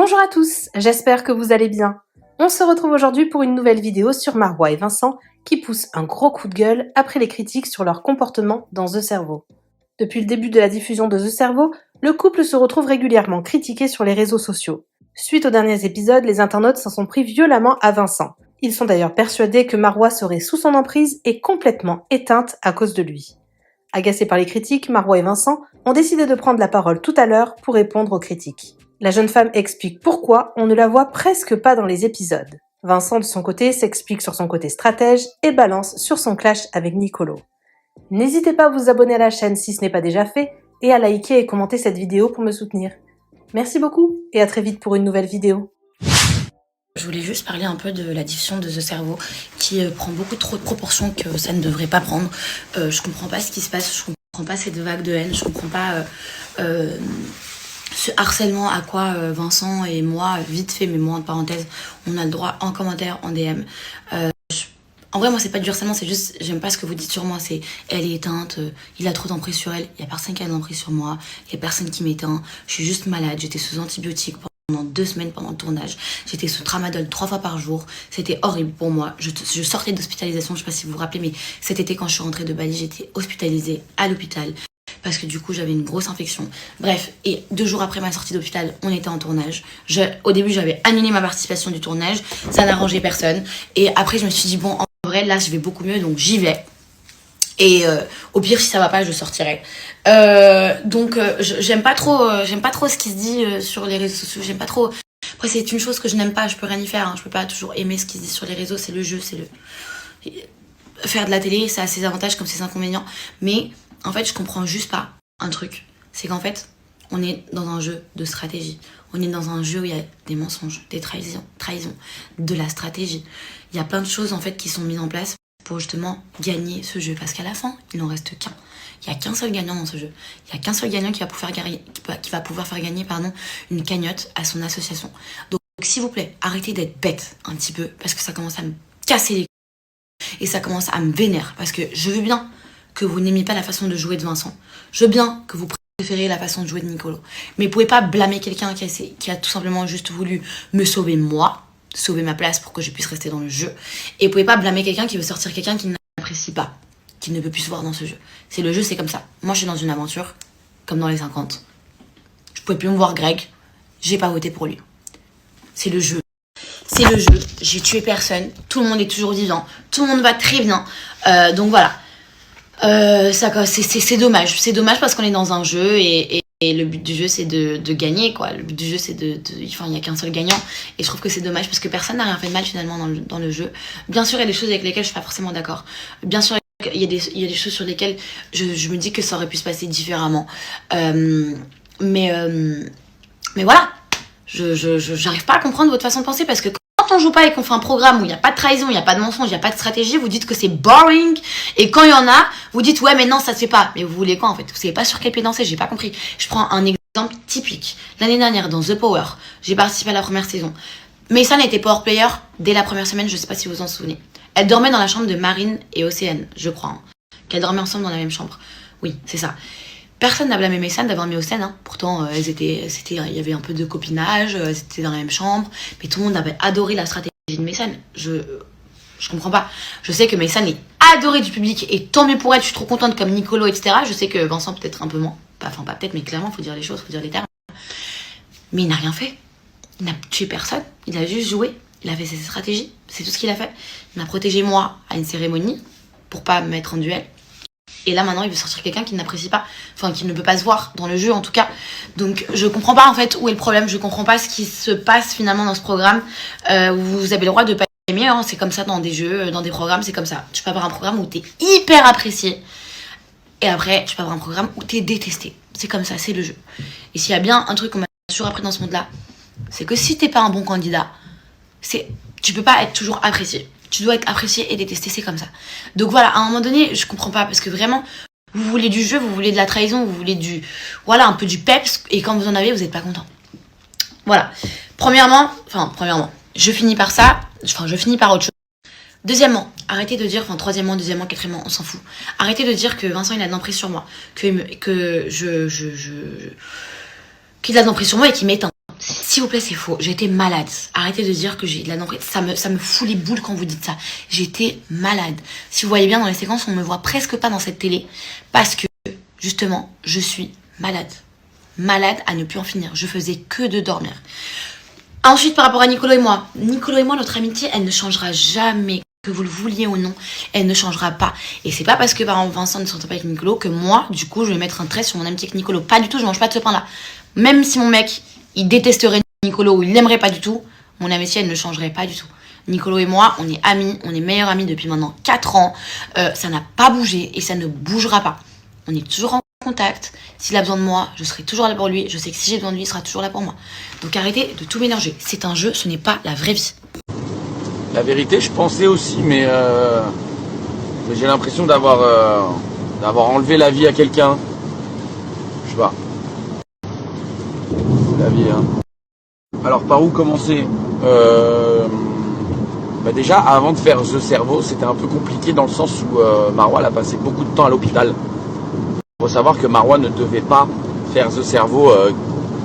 Bonjour à tous, j'espère que vous allez bien. On se retrouve aujourd'hui pour une nouvelle vidéo sur Marois et Vincent qui poussent un gros coup de gueule après les critiques sur leur comportement dans The Cerveau. Depuis le début de la diffusion de The Cerveau, le couple se retrouve régulièrement critiqué sur les réseaux sociaux. Suite aux derniers épisodes, les internautes s'en sont pris violemment à Vincent. Ils sont d'ailleurs persuadés que Marois serait sous son emprise et complètement éteinte à cause de lui. Agacés par les critiques, Marois et Vincent ont décidé de prendre la parole tout à l'heure pour répondre aux critiques. La jeune femme explique pourquoi on ne la voit presque pas dans les épisodes. Vincent, de son côté, s'explique sur son côté stratège et balance sur son clash avec Nicolo. N'hésitez pas à vous abonner à la chaîne si ce n'est pas déjà fait et à liker et commenter cette vidéo pour me soutenir. Merci beaucoup et à très vite pour une nouvelle vidéo. Je voulais juste parler un peu de la diffusion de The Cerveau qui prend beaucoup trop de proportions que ça ne devrait pas prendre. Je comprends pas ce qui se passe, je comprends pas cette vague de haine, je comprends pas ce harcèlement à quoi Vincent et moi, vite fait, mais moi en parenthèse, on a le droit en commentaire, en DM. En vrai, moi, c'est pas du harcèlement, c'est juste, j'aime pas ce que vous dites sur moi, c'est elle est éteinte, il a trop d'emprise sur elle, il y a personne qui a d'emprise sur moi, il y a personne qui m'éteint, je suis juste malade, j'étais sous antibiotiques pendant 2 semaines pendant le tournage, j'étais sous tramadol 3 fois par jour, c'était horrible pour moi, je sortais d'hospitalisation, je sais pas si vous vous rappelez, mais cet été quand je suis rentrée de Bali, j'étais hospitalisée à l'hôpital. Parce que du coup j'avais une grosse infection. Bref, et 2 jours après ma sortie d'hôpital, on était en tournage. Au début j'avais annulé ma participation du tournage, ça n'arrangeait personne. Et après je me suis dit bon, en vrai là je vais beaucoup mieux, donc j'y vais. Et au pire si ça va pas, je sortirai. J'aime pas trop ce qui se dit sur les réseaux sociaux. J'aime pas trop. Après c'est une chose que je n'aime pas, je peux rien y faire. Hein. Je peux pas toujours aimer ce qui se dit sur les réseaux, c'est le jeu, c'est le faire de la télé, ça a ses avantages comme ses inconvénients. Mais en fait, je comprends juste pas un truc. C'est qu'en fait, on est dans un jeu de stratégie. On est dans un jeu où il y a des mensonges, des trahisons, de la stratégie. Il y a plein de choses en fait qui sont mises en place pour justement gagner ce jeu. Parce qu'à la fin, il n'en reste qu'un. Il n'y a qu'un seul gagnant dans ce jeu. Il n'y a qu'un seul gagnant qui va pouvoir faire gagner une cagnotte à son association. Donc, s'il vous plaît, arrêtez d'être bête un petit peu parce que ça commence à me casser les couilles. Et ça commence à me vénérer. Parce que je veux bien que vous n'aimiez pas la façon de jouer de Vincent. Je veux bien que vous préférez la façon de jouer de Nicolo. Mais vous pouvez pas blâmer quelqu'un qui a tout simplement juste voulu me sauver moi, sauver ma place pour que je puisse rester dans le jeu. Et vous pouvez pas blâmer quelqu'un qui veut sortir quelqu'un qui n'apprécie pas, qui ne peut plus se voir dans ce jeu. C'est le jeu, c'est comme ça. Moi, je suis dans une aventure, comme dans les 50. Je pouvais plus me voir Greg, j'ai pas voté pour lui. C'est le jeu. C'est le jeu. J'ai tué personne. Tout le monde est toujours vivant. Tout le monde va très bien. Donc voilà. C'est dommage. C'est dommage parce qu'on est dans un jeu et le but du jeu c'est de gagner quoi. Le but du jeu c'est enfin il n'y a qu'un seul gagnant et je trouve que c'est dommage parce que personne n'a rien fait de mal finalement dans le jeu. Bien sûr il y a des choses avec lesquelles je suis pas forcément d'accord. Bien sûr il y a des choses sur lesquelles je me dis que ça aurait pu se passer différemment. Mais voilà. J'arrive pas à comprendre votre façon de penser parce que quand on joue pas et qu'on fait un programme où il n'y a pas de trahison, il n'y a pas de mensonge, il n'y a pas de stratégie, vous dites que c'est boring. Et quand il y en a, vous dites ouais mais non ça se fait pas. Mais vous voulez quoi en fait? Vous savez pas sur quel pied danser, j'ai pas compris. Je prends un exemple typique. L'année dernière dans The Power, j'ai participé à la première saison. Meysan était power player dès la première semaine, je sais pas si vous vous en souvenez. Elle dormait dans la chambre de Marine et Océane, je crois. Hein. Qu'elles dormaient ensemble dans la même chambre. Oui, c'est ça. Personne n'a blâmé Meysan d'avoir mis Océane, hein. Pourtant il y avait un peu de copinage, elles étaient dans la même chambre, mais tout le monde avait adoré la stratégie de Meysan. Je comprends pas. Je sais que Meysan est adorée du public et tant mieux pour elle, je suis trop contente comme Nicolo, etc. Je sais que Vincent peut-être un peu moins, enfin pas peut-être, mais clairement faut dire les choses, faut dire les termes. Mais il n'a rien fait, il n'a tué personne, il a juste joué, il a fait ses stratégies, c'est tout ce qu'il a fait. Il m'a protégé moi à une cérémonie pour pas me mettre en duel. Et là maintenant il veut sortir quelqu'un qui n'apprécie pas, enfin qui ne peut pas se voir dans le jeu en tout cas. Donc je comprends pas en fait où est le problème, je comprends pas ce qui se passe finalement dans ce programme. Vous avez le droit de pas aimer, hein. C'est comme ça dans des jeux, dans des programmes, c'est comme ça. Tu peux avoir un programme où t'es hyper apprécié et après tu peux avoir un programme où t'es détesté. C'est comme ça, c'est le jeu. Et s'il y a bien un truc qu'on m'a toujours appris dans ce monde là, c'est que si t'es pas un bon candidat, tu peux pas être toujours apprécié. Tu dois être apprécié et détesté, c'est comme ça. Donc voilà, à un moment donné, je comprends pas, parce que vraiment, vous voulez du jeu, vous voulez de la trahison, vous voulez un peu du peps, et quand vous en avez, vous n'êtes pas content. Voilà. Premièrement, je finis par autre chose. Deuxièmement, arrêtez de dire, troisièmement, deuxièmement, quatrièmement, on s'en fout. Arrêtez de dire que Vincent, il a de l'emprise sur moi, qu'il a de l'emprise sur moi et qu'il m'éteint. S'il vous plaît, c'est faux. J'étais malade. Arrêtez de dire que j'ai de la non-ré... Ça me fout les boules quand vous dites ça. J'étais malade. Si vous voyez bien dans les séquences, on me voit presque pas dans cette télé. Parce que, justement, je suis malade. Malade à ne plus en finir. Je faisais que de dormir. Ensuite, par rapport à Nicolo et moi. Nicolo et moi, notre amitié, elle ne changera jamais. Que vous le vouliez ou non, elle ne changera pas. Et c'est pas parce que, par exemple, Vincent ne s'entend pas avec Nicolo que moi, du coup, je vais mettre un trait sur mon amitié avec Nicolo. Pas du tout, je mange pas de ce pain-là. Même si mon mec, il détesterait Nicolo ou il l'aimerait pas du tout, mon amitié, elle ne changerait pas du tout. Nicolo et moi, on est amis, on est meilleurs amis depuis maintenant 4 ans. Ça n'a pas bougé et ça ne bougera pas. On est toujours en contact. S'il a besoin de moi, je serai toujours là pour lui. Je sais que si j'ai besoin de lui, il sera toujours là pour moi. Donc arrêtez de tout mélanger. C'est un jeu, ce n'est pas la vraie vie. La vérité, je pensais aussi, mais j'ai l'impression d'avoir enlevé la vie à quelqu'un. Je sais pas. La vie, hein. Alors, par où commencer déjà, avant de faire The Cerveau, c'était un peu compliqué dans le sens où Marois a passé beaucoup de temps à l'hôpital. Il faut savoir que Marois ne devait pas faire The Cerveau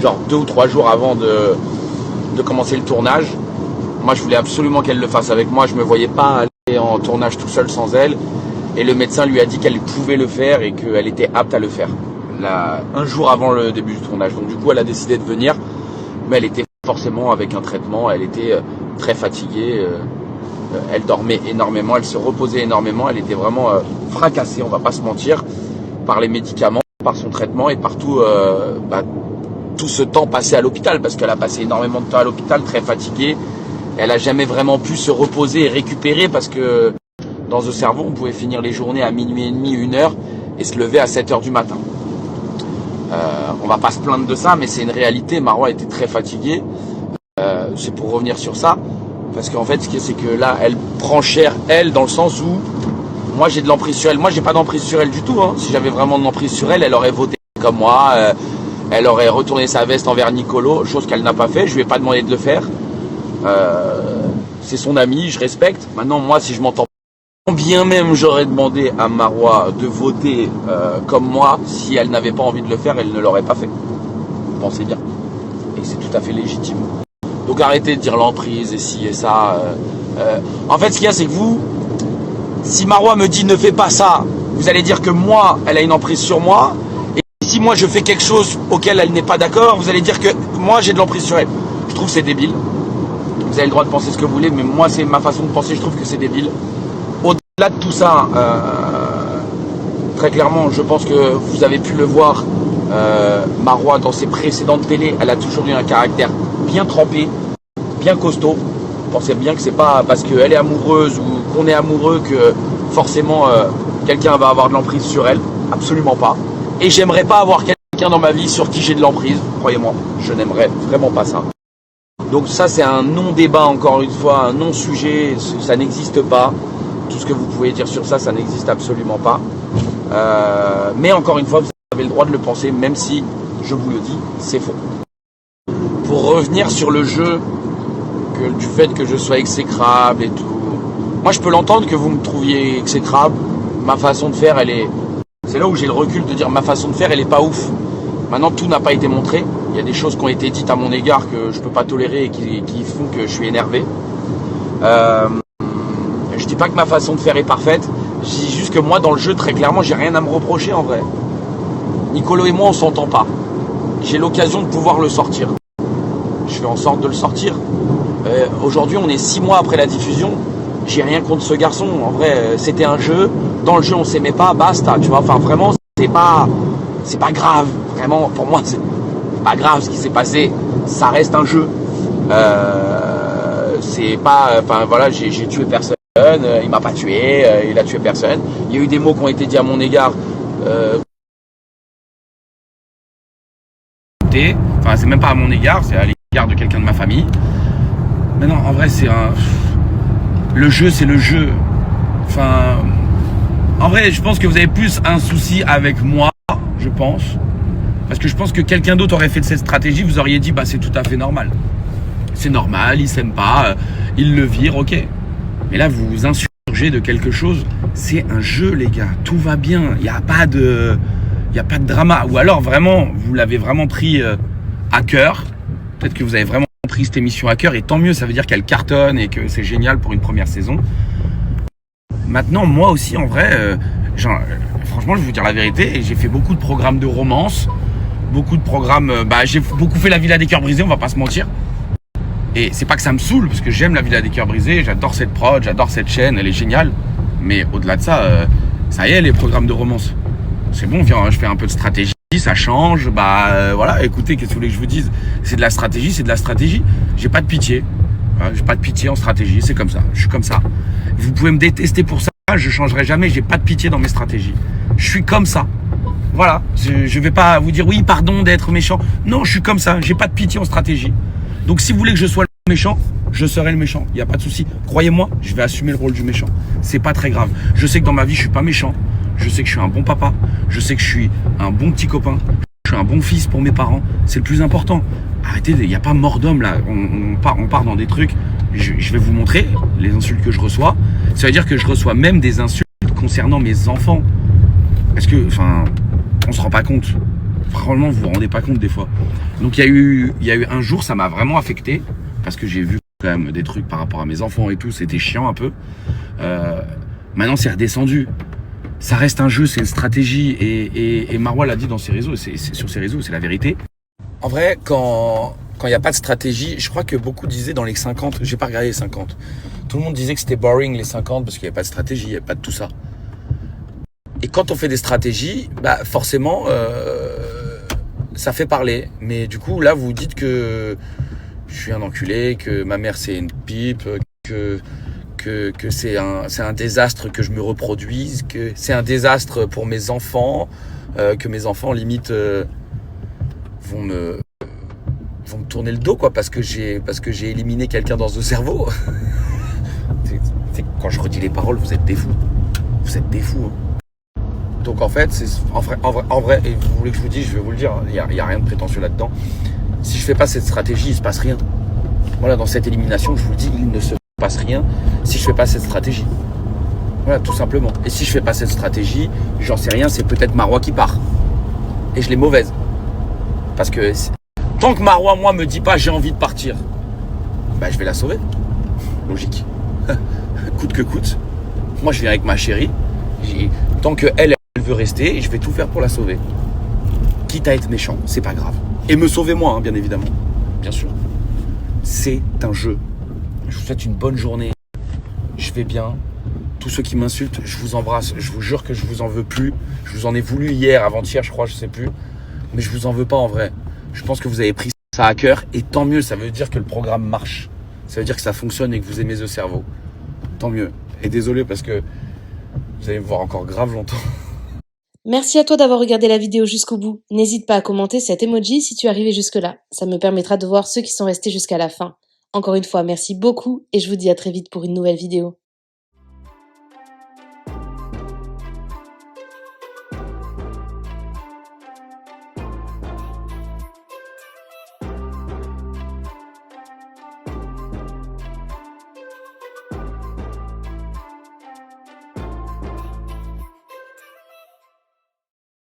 genre 2 ou 3 jours avant de commencer le tournage. Moi, je voulais absolument qu'elle le fasse avec moi. Je ne me voyais pas aller en tournage tout seul sans elle. Et le médecin lui a dit qu'elle pouvait le faire et qu'elle était apte à le faire. Un jour avant le début du tournage. Donc du coup, elle a décidé de venir. Mais elle était forcément avec un traitement. Elle était très fatiguée. Elle dormait énormément. Elle se reposait énormément. Elle était vraiment fracassée, on ne va pas se mentir, par les médicaments, par son traitement et par tout ce temps passé à l'hôpital. Parce qu'elle a passé énormément de temps à l'hôpital, très fatiguée. Elle n'a jamais vraiment pu se reposer et récupérer parce que dans The Cerveau, on pouvait finir les journées à minuit et demi, 1h et se lever à 7h du matin. On va pas se plaindre de ça, mais c'est une réalité. Marois était très fatiguée. C'est pour revenir sur ça. Parce qu'en fait, c'est que là, elle prend cher, elle, dans le sens où moi, j'ai de l'emprise sur elle. Moi, j'ai pas d'emprise sur elle du tout. Hein. Si j'avais vraiment de l'emprise sur elle, elle aurait voté comme moi. Elle aurait retourné sa veste envers Nicolo, chose qu'elle n'a pas fait. Je lui ai pas demandé de le faire. C'est son ami, je respecte. Maintenant, moi, si je m'entends bien même, j'aurais demandé à Marois de voter comme moi. Si elle n'avait pas envie de le faire, elle ne l'aurait pas fait. Vous pensez bien. Et c'est tout à fait légitime. Donc arrêtez de dire l'emprise et ci et ça. En fait, ce qu'il y a, c'est que vous, si Marois me dit ne fais pas ça, vous allez dire que moi, elle a une emprise sur moi. Et si moi, je fais quelque chose auquel elle n'est pas d'accord, vous allez dire que moi, j'ai de l'emprise sur elle. Je trouve que c'est débile. Vous avez le droit de penser ce que vous voulez, mais moi, c'est ma façon de penser, je trouve que c'est débile. Au-delà de tout ça, très clairement, je pense que vous avez pu le voir, Marois, dans ses précédentes télés, elle a toujours eu un caractère bien trempé, bien costaud. Pensez bien que c'est pas parce qu'elle est amoureuse ou qu'on est amoureux que forcément quelqu'un va avoir de l'emprise sur elle. Absolument pas. Et j'aimerais pas avoir quelqu'un dans ma vie sur qui j'ai de l'emprise. Croyez-moi, je n'aimerais vraiment pas ça. Donc ça, c'est un non-débat, encore une fois, un non-sujet, ça n'existe pas. Tout ce que vous pouvez dire sur ça, ça n'existe absolument pas. Mais encore une fois, vous avez le droit de le penser, même si, je vous le dis, c'est faux. Pour revenir sur le jeu, du fait que je sois exécrable et tout, moi je peux l'entendre que vous me trouviez exécrable. Ma façon de faire, c'est là où j'ai le recul de dire ma façon de faire, elle est pas ouf. Maintenant, tout n'a pas été montré. Il y a des choses qui ont été dites à mon égard que je peux pas tolérer et qui font que je suis énervé. Je dis pas que ma façon de faire est parfaite. Je dis juste que moi, dans le jeu, très clairement, j'ai rien à me reprocher en vrai. Nicolo et moi, on s'entend pas. J'ai l'occasion de pouvoir le sortir. Je fais en sorte de le sortir. Aujourd'hui, on est 6 mois après la diffusion. J'ai rien contre ce garçon. En vrai, c'était un jeu. Dans le jeu, on s'aimait pas. Basta. Tu vois. Enfin, vraiment, c'est pas grave. Vraiment, pour moi, c'est pas grave ce qui s'est passé. Ça reste un jeu. C'est pas. Enfin, voilà, j'ai tué personne. Il m'a pas tué. Il a tué personne. Il y a eu des mots qui ont été dits à mon égard. Enfin, c'est même pas à mon égard, c'est à l'égard de quelqu'un de ma famille. Mais non, en vrai, le jeu, c'est le jeu. Enfin, en vrai, je pense que vous avez plus un souci avec moi, je pense. Parce que je pense que quelqu'un d'autre aurait fait cette stratégie, vous auriez dit, bah c'est tout à fait normal. C'est normal, il s'aime pas, il le vire, ok. Mais là, vous vous insurgez de quelque chose. C'est un jeu, les gars. Tout va bien. Il n'y a pas de drama. Ou alors, vraiment, vous l'avez vraiment pris à cœur. Peut-être que vous avez vraiment pris cette émission à cœur et tant mieux, ça veut dire qu'elle cartonne et que c'est génial pour une première saison. Maintenant, moi aussi, en vrai, franchement, je vais vous dire la vérité, j'ai fait beaucoup de programmes de romance, beaucoup de programmes, j'ai beaucoup fait la Villa des Cœurs Brisés, on va pas se mentir. Et c'est pas que ça me saoule, parce que j'aime la Villa des Cœurs Brisés, j'adore cette prod, j'adore cette chaîne, elle est géniale. Mais au-delà de ça, ça y est, les programmes de romance. C'est bon, viens, je fais un peu de stratégie, ça change, voilà, écoutez, qu'est-ce que vous voulez que je vous dise? C'est de la stratégie, c'est de la stratégie. J'ai pas de pitié. J'ai pas de pitié en stratégie, c'est comme ça, je suis comme ça. Vous pouvez me détester pour ça, je changerai jamais, j'ai pas de pitié dans mes stratégies. Je suis comme ça. Voilà, je vais pas vous dire oui, pardon d'être méchant. Non, je suis comme ça, j'ai pas de pitié en stratégie. Donc si vous voulez que je sois le méchant, je serai le méchant, il n'y a pas de souci. Croyez-moi, je vais assumer le rôle du méchant. C'est pas très grave. Je sais que dans ma vie, je suis pas méchant. Je sais que je suis un bon papa. Je sais que je suis un bon petit copain. Je suis un bon fils pour mes parents. C'est le plus important. Arrêtez, il n'y a pas mort d'homme là. On part dans des trucs. Je vais vous montrer les insultes que je reçois. Ça veut dire que je reçois même des insultes concernant mes enfants. Parce que, on se rend pas compte. Franchement, vous vous rendez pas compte des fois. Donc il y a eu un jour, ça m'a vraiment affecté parce que j'ai vu quand même des trucs par rapport à mes enfants et tout, c'était chiant un peu. Maintenant, c'est redescendu. Ça reste un jeu, c'est une stratégie et Marois l'a dit dans ses réseaux, c'est sur ses réseaux, c'est la vérité. En vrai, quand il n'y a pas de stratégie, je crois que beaucoup disaient dans les 50, j'ai pas regardé les 50. Tout le monde disait que c'était boring les 50 parce qu'il n'y avait pas de stratégie, il n'y avait pas de tout ça. Et quand on fait des stratégies, forcément, ça fait parler. Mais du coup, là, vous dites que je suis un enculé, que ma mère c'est une pipe, que c'est un désastre que je me reproduise, que c'est un désastre pour mes enfants, que mes enfants limite vont me tourner le dos quoi parce que j'ai éliminé quelqu'un dans ce cerveau. Quand je redis les paroles, vous êtes des fous. Vous êtes des fous. Hein. Donc en fait, en vrai, et vous voulez que je vous dise, je vais vous le dire, il y a rien de prétentieux là-dedans. Si je fais pas cette stratégie, il se passe rien. Voilà, dans cette élimination, je vous le dis, il ne se passe rien si je fais pas cette stratégie. Voilà, tout simplement. Et si je fais pas cette stratégie, j'en sais rien, c'est peut-être Marois qui part. Et je l'ai mauvaise. Parce que tant que Marois, moi, me dit pas j'ai envie de partir, je vais la sauver. Logique. Coûte que coûte. Moi, je viens avec ma chérie. Tant que elle veut rester, je vais tout faire pour la sauver. Quitte à être méchant, c'est pas grave. Et me sauver moi, hein, bien évidemment. Bien sûr. C'est un jeu. Je vous souhaite une bonne journée. Je vais bien. Tous ceux qui m'insultent, je vous embrasse. Je vous jure que je vous en veux plus. Je vous en ai voulu hier, avant-hier, je crois, je sais plus. Mais je vous en veux pas en vrai. Je pense que vous avez pris ça à cœur. Et tant mieux, ça veut dire que le programme marche. Ça veut dire que ça fonctionne et que vous aimez The Cerveau. Tant mieux. Et désolé parce que vous allez me voir encore grave longtemps. Merci à toi d'avoir regardé la vidéo jusqu'au bout. N'hésite pas à commenter cet emoji si tu es arrivé jusque-là. Ça me permettra de voir ceux qui sont restés jusqu'à la fin. Encore une fois, merci beaucoup et je vous dis à très vite pour une nouvelle vidéo.